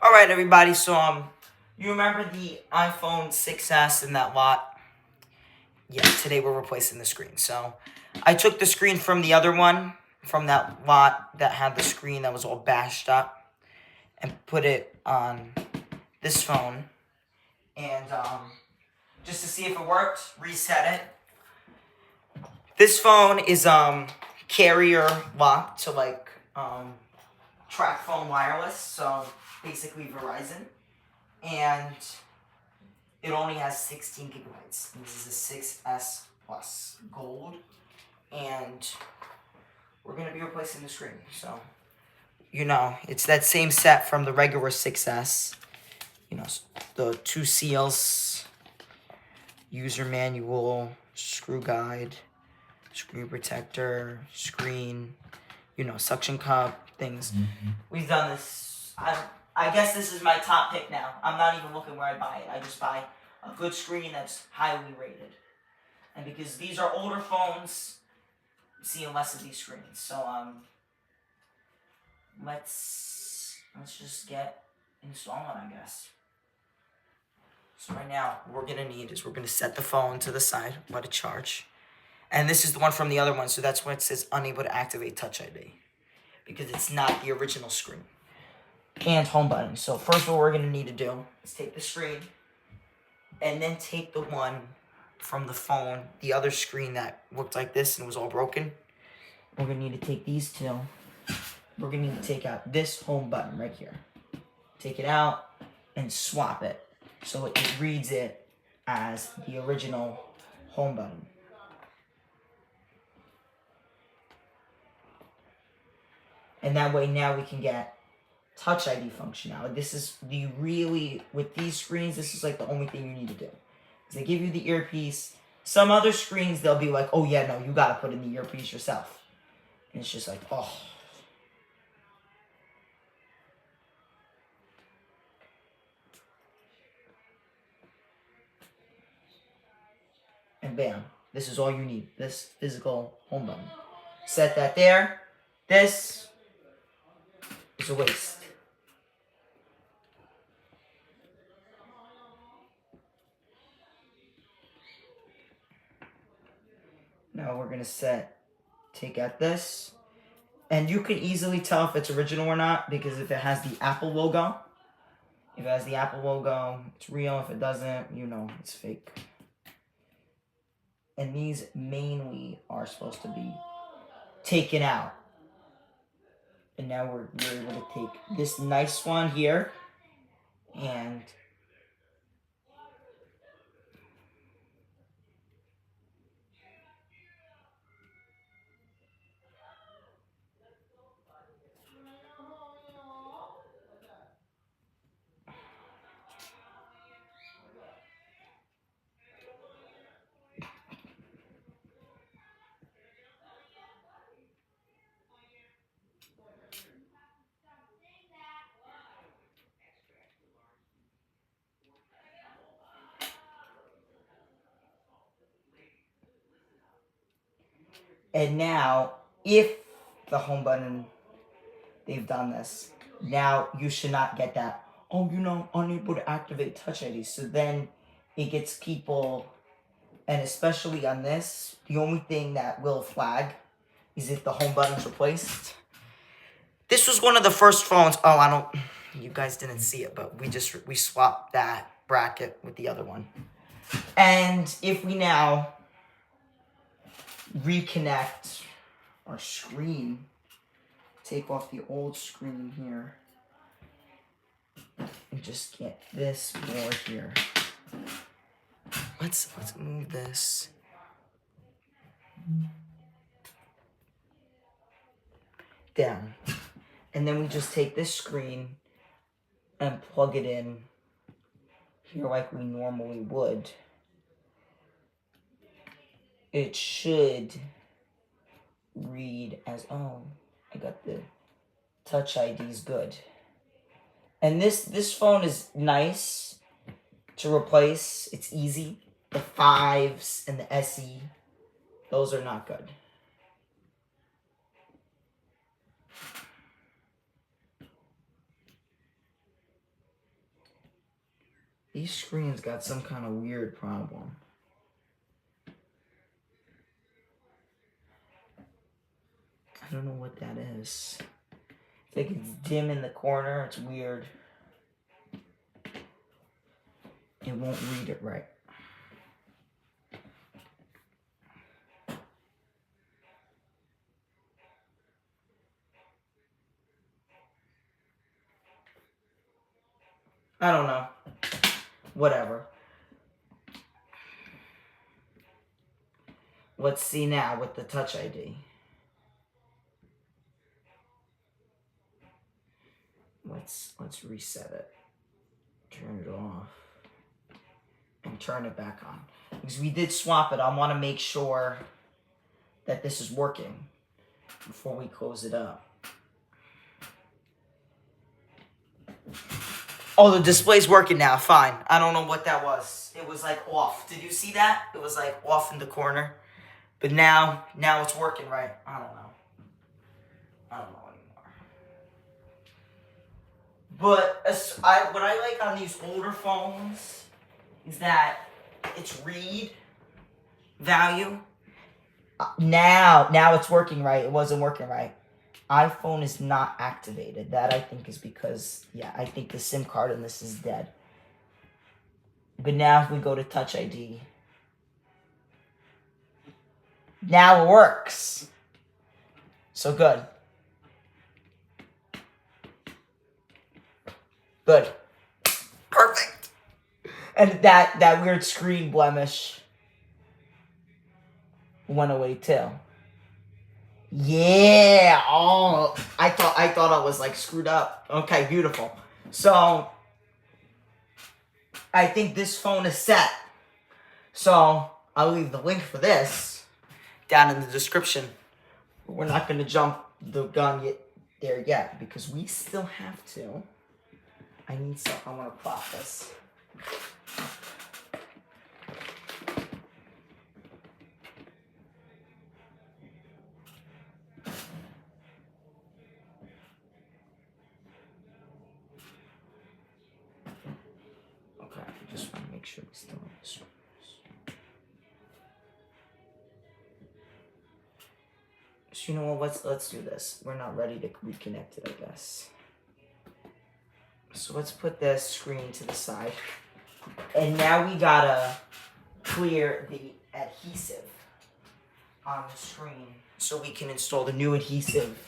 All right, everybody. So, you remember the iPhone 6s in that lot? Yeah. Today we're replacing the screen. So, I took the screen from the other one, from that lot that had the screen that was all bashed up, and put it on this phone, and just to see if it worked, reset it. This phone is carrier locked to track phone wireless, so basically Verizon, and it only has 16 gigabytes. This is a 6S Plus Gold, and we're gonna be replacing the screen. So, it's that same set from the regular 6S. The two seals, user manual, screw guide, screen protector, screen, suction cup, things. We've done this. I guess this is my top pick now. I'm not even looking where I buy it. I just buy a good screen that's highly rated. And because these are older phones, I'm seeing less of these screens. So let's just get installing, I guess. So right now, what we're gonna set the phone to the side, let it charge. And this is the one from the other one, so that's why it says unable to activate Touch ID. Because it's not the original screen. And home button. So first what we're gonna need to do is take the screen and then take the one from the phone, the other screen that looked like this and was all broken. We're gonna need to take these two. We're gonna need to take out this home button right here. Take it out and swap it so it reads it as the original home button. And that way now we can get Touch ID functionality. This is with these screens, this is like the only thing you need to do. Because they give you the earpiece. Some other screens, they'll be like, oh yeah, no, you gotta put in the earpiece yourself. And it's just like, oh. And bam, this is all you need. This physical home button. Set that there. This is a waste. Now we're gonna take out this. And you can easily tell if it's original or not, because if it has the Apple logo, it's real. If it doesn't, it's fake. And these mainly are supposed to be taken out. And now we're able to take this nice one here and now if the home button, they've done this, now you should not get that, unable to activate Touch ID. So then it gets people, and especially on this, the only thing that will flag is if the home button's replaced. This was one of the first phones. You guys didn't see it, but we swapped that bracket with the other one. And if we now reconnect our screen, take off the old screen here, and just get this board here. Let's move this. Down. And then we just take this screen and plug it in here like we normally would. It should read as, I got the Touch ID's good. And this phone is nice to replace. It's easy. The 5s and the SE, those are not good. These screens got some kind of weird problem. I don't know what that is. It's like it's dim in the corner. It's weird. It won't read it right. I don't know. Whatever. Let's see now with the Touch ID. Let's reset it. Turn it off. And turn it back on. Because we did swap it. I want to make sure that this is working before we close it up. Oh, the display's working now. Fine. I don't know what that was. It was like off. Did you see that? It was like off in the corner. But now it's working right. I don't know. I don't know anymore. But what I like on these older phones is that it's read value. Now it's working right. It wasn't working right. iPhone is not activated. That I think is because, I think the SIM card in this is dead. But now if we go to Touch ID, now it works. So good. Good. Perfect. And that weird screen blemish went away too. Yeah. Oh, I thought I was like screwed up. Okay, beautiful. So I think this phone is set. So I'll leave the link for this down in the description. But we're not gonna jump the gun yet because we still have to. I need some. I want to plot this. Okay, I just want to make sure we still have the screws. So you know what? Let's do this. We're not ready to reconnect it, I guess. So let's put this screen to the side, and now we gotta clear the adhesive on the screen so we can install the new adhesive.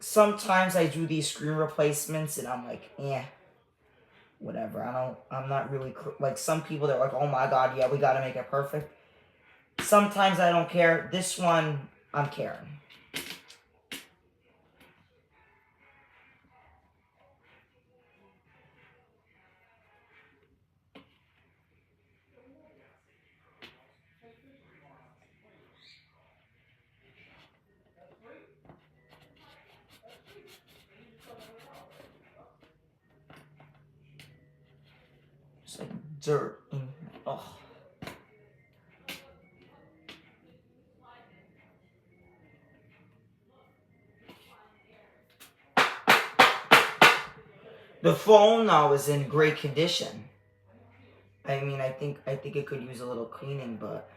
Sometimes I do these screen replacements and I'm like, whatever. I'm not really, like some people they're like, oh my God, yeah, we gotta make it perfect. Sometimes I don't care. This one, I'm caring. It's like dirt. Oh. The phone now is in great condition. I mean, I think it could use a little cleaning, but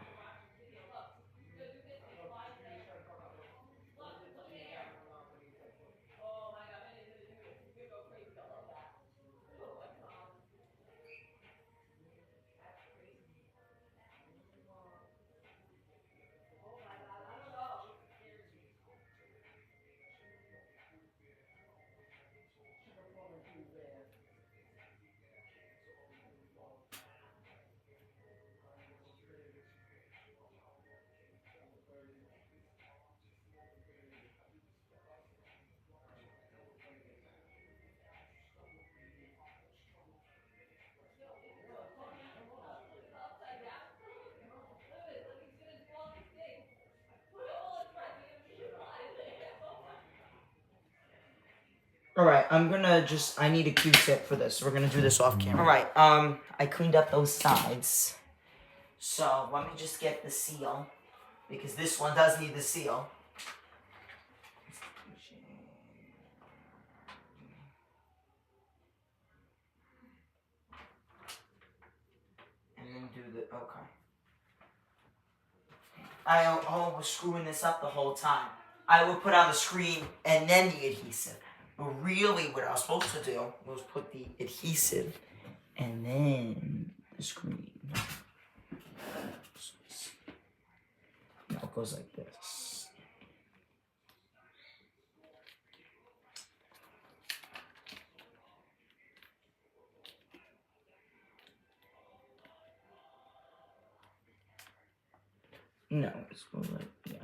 Alright, I need a Q-tip for this. We're gonna do this off camera. Alright, I cleaned up those sides. So, let me just get the seal. Because this one does need the seal. And then do the, okay. I was screwing this up the whole time. I would put on the screen and then the adhesive. But really what I was supposed to do was put the adhesive and then the screen. Now it goes like this. No, it's goes like, yeah.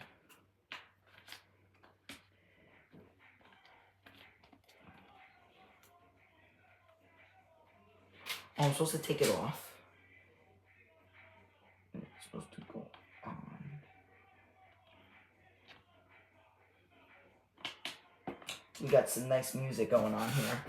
Oh, I'm supposed to take it off. It's supposed to go on. We got some nice music going on here.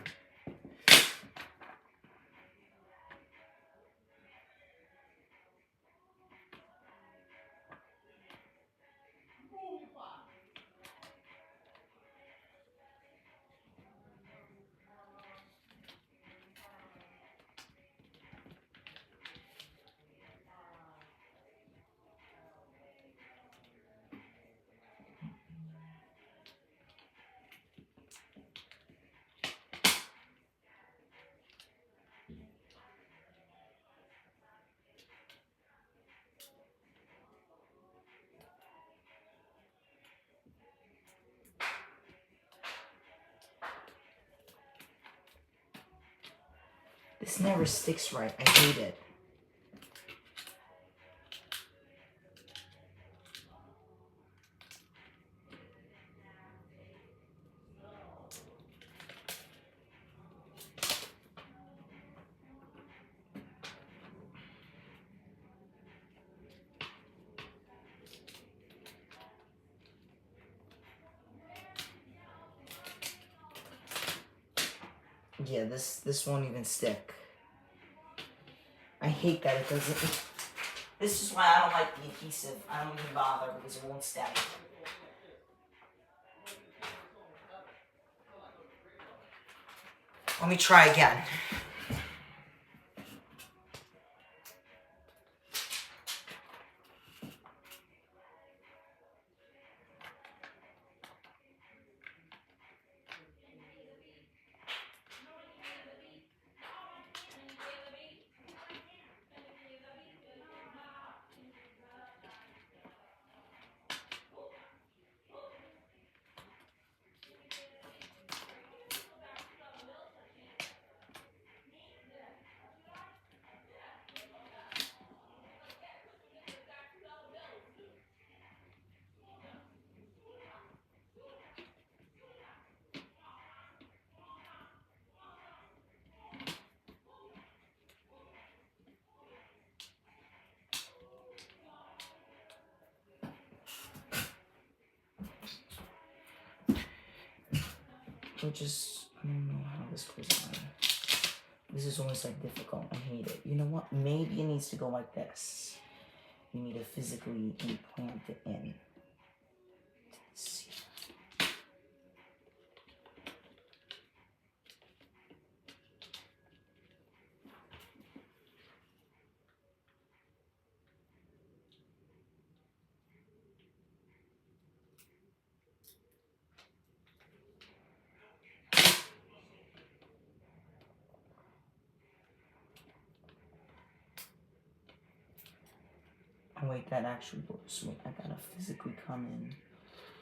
This never sticks right. I hate it. Yeah, this won't even stick. I hate that it doesn't. This is why I don't like the adhesive. I don't even bother because it won't stick. Let me try again. I don't know how this goes on. This is almost like difficult. I hate it. You know what? Maybe it needs to go like this. You need to physically implant it in. Let's see. Oh wait, that actually works. Wait, I gotta physically come in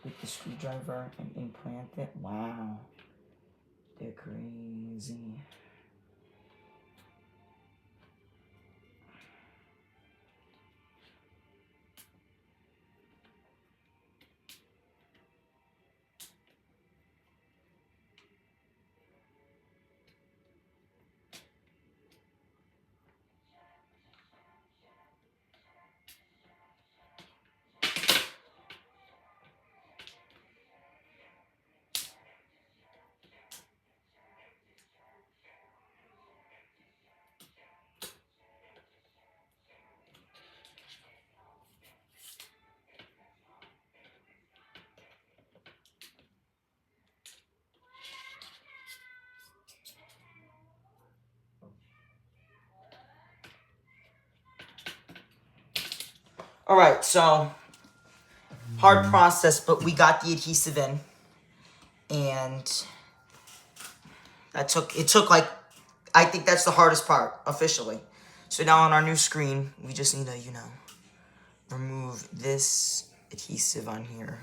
with the screwdriver and implant it. Wow. They're crazy. All right, so hard process, but we got the adhesive in, and it took like, I think that's the hardest part officially. So now on our new screen, we just need to, remove this adhesive on here.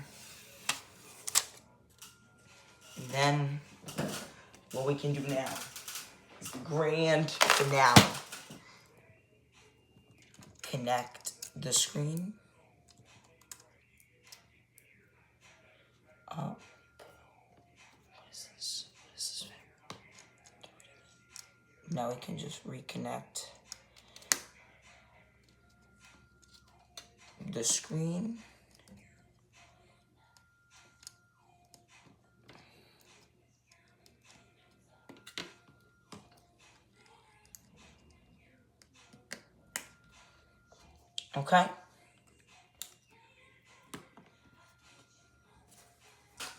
And then what we can do now is the grand finale. Connect the screen up. What is this? What is this? Now we can just reconnect the screen. Okay.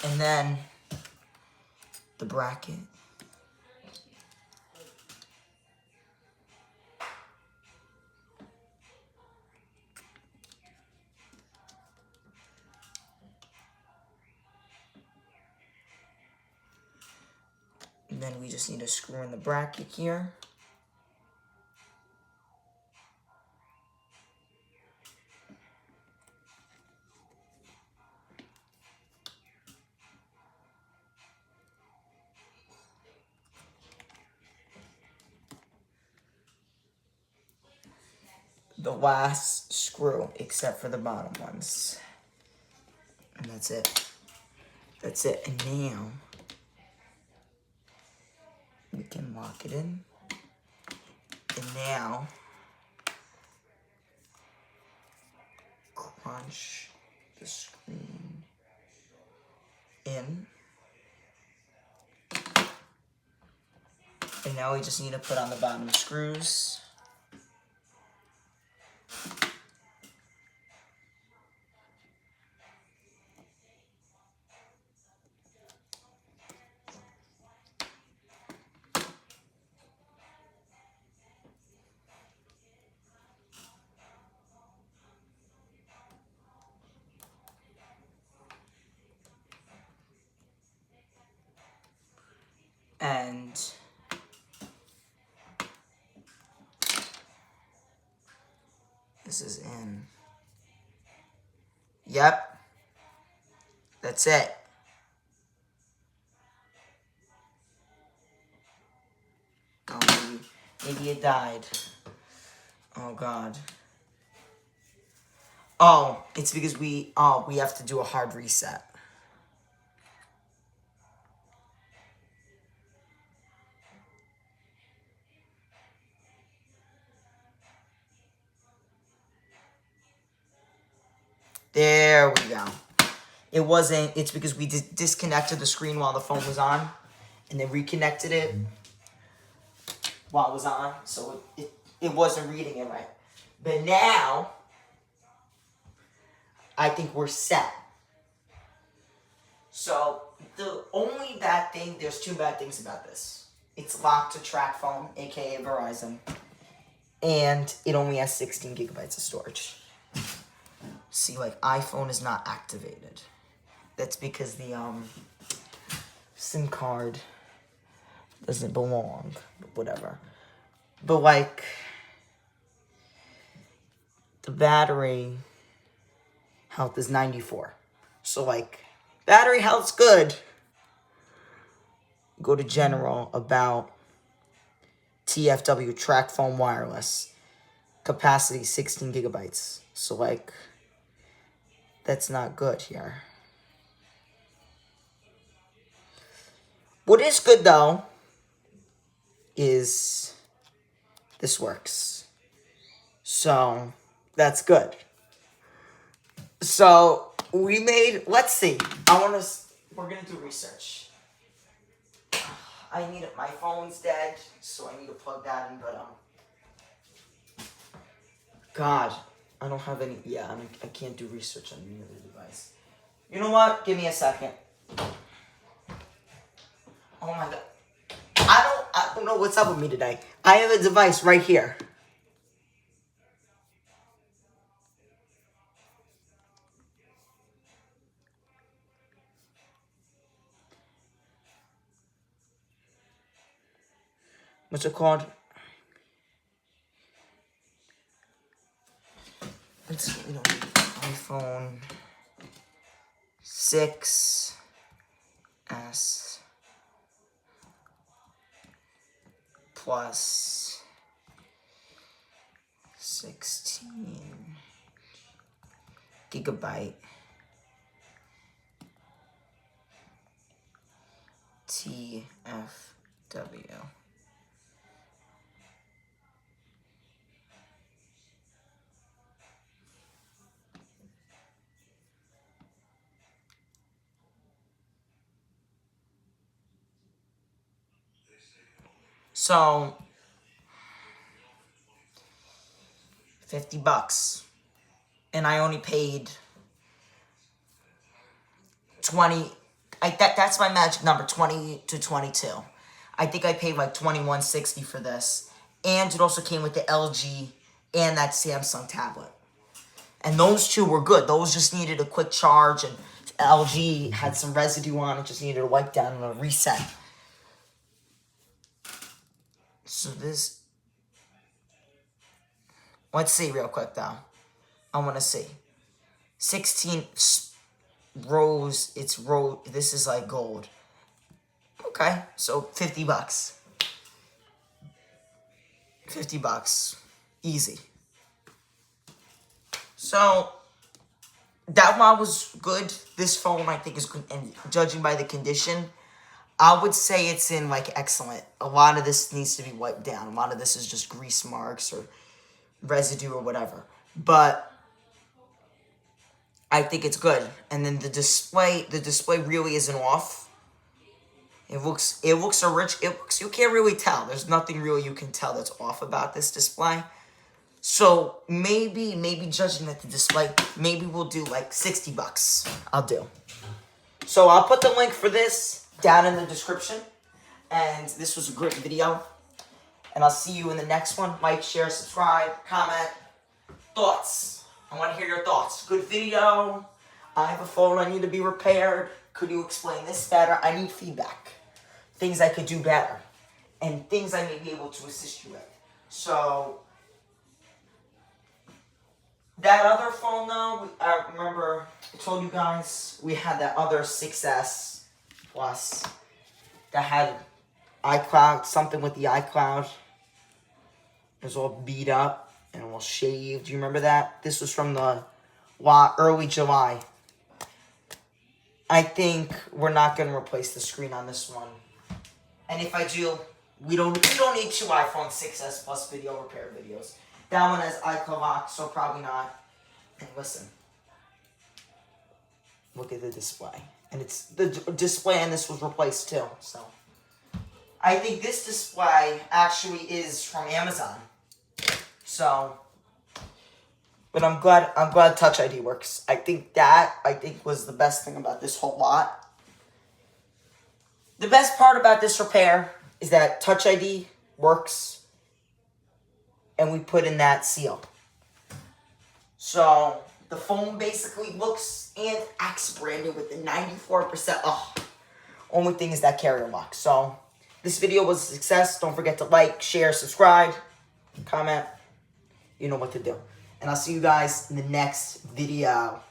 And then the bracket. And then we just need to screw in the bracket here. The last screw, except for the bottom ones. And that's it. That's it. And now we can lock it in. And now crunch the screen in. And now we just need to put on the bottom screws. And this is in. Yep. That's it. Oh, maybe it died. Oh, God. Oh, it's because we have to do a hard reset. There we go. It's because we disconnected the screen while the phone was on, and then reconnected it while it was on, so it wasn't reading it right. But now, I think we're set. So, the only bad thing, there's two bad things about this. It's locked to track phone, aka Verizon, and it only has 16 gigabytes of storage. See, like, iPhone is not activated. That's because the SIM card doesn't belong, but whatever. But like, the battery health is 94. So like, battery health's good. Go to general, about, TFW, track phone wireless. Capacity 16 gigabytes. So like, that's not good here. What is good though is this works. So that's good. So we made, let's see. We're gonna do research. My phone's dead, so I need to plug that in, but God, I don't have any, I can't do research on any other device. You know what? Give me a second. Oh my God. I don't know what's up with me today. I have a device right here. what's it called? Let's see, we don't need iPhone 6S Plus 16 gigabyte TFW. So, $50. And I only paid 20. That's my magic number, 20 to 22. I think I paid like $21.60 for this. And it also came with the LG and that Samsung tablet. And those two were good. Those just needed a quick charge, and LG had some residue on it, just needed a wipe down and a reset. So this, let's see real quick though. I want to see. 16 rows, it's row, this is like gold. Okay, so $50. $50. Easy. So, that one was good. This phone, I think, is good. And judging by the condition, I would say it's in, like, excellent. A lot of this needs to be wiped down. A lot of this is just grease marks or residue or whatever. But I think it's good. And then the display really isn't off. It looks a rich, you can't really tell. There's nothing really you can tell that's off about this display. So maybe judging at the display, maybe we'll do like $60. I'll do. So I'll put the link for this down in the description. And this was a great video. And I'll see you in the next one. Like, share, subscribe, comment, thoughts. I want to hear your thoughts. Good video. I have a phone I need to be repaired. Could you explain this better? I need feedback. Things I could do better. And things I may be able to assist you with. So, that other phone though, I remember I told you guys we had that other 6S Plus that had iCloud, something with the iCloud. It was all beat up and all shaved. Do you remember that? This was from the early July. I think we're not going to replace the screen on this one. And if I do, we don't need two iPhone 6S Plus video repair videos. That one has iCloud lock, so probably not. And listen, look at the display. And it's the display on this was replaced too. So I think this display actually is from Amazon. So, but I'm glad Touch ID works. I think was the best thing about this whole lot. The best part about this repair is that Touch ID works, and we put in that seal. So the phone basically looks and acts brand new with the 94%. Only thing is that carrier lock. So this video was a success. Don't forget to like, share, subscribe, comment. You know what to do. And I'll see you guys in the next video.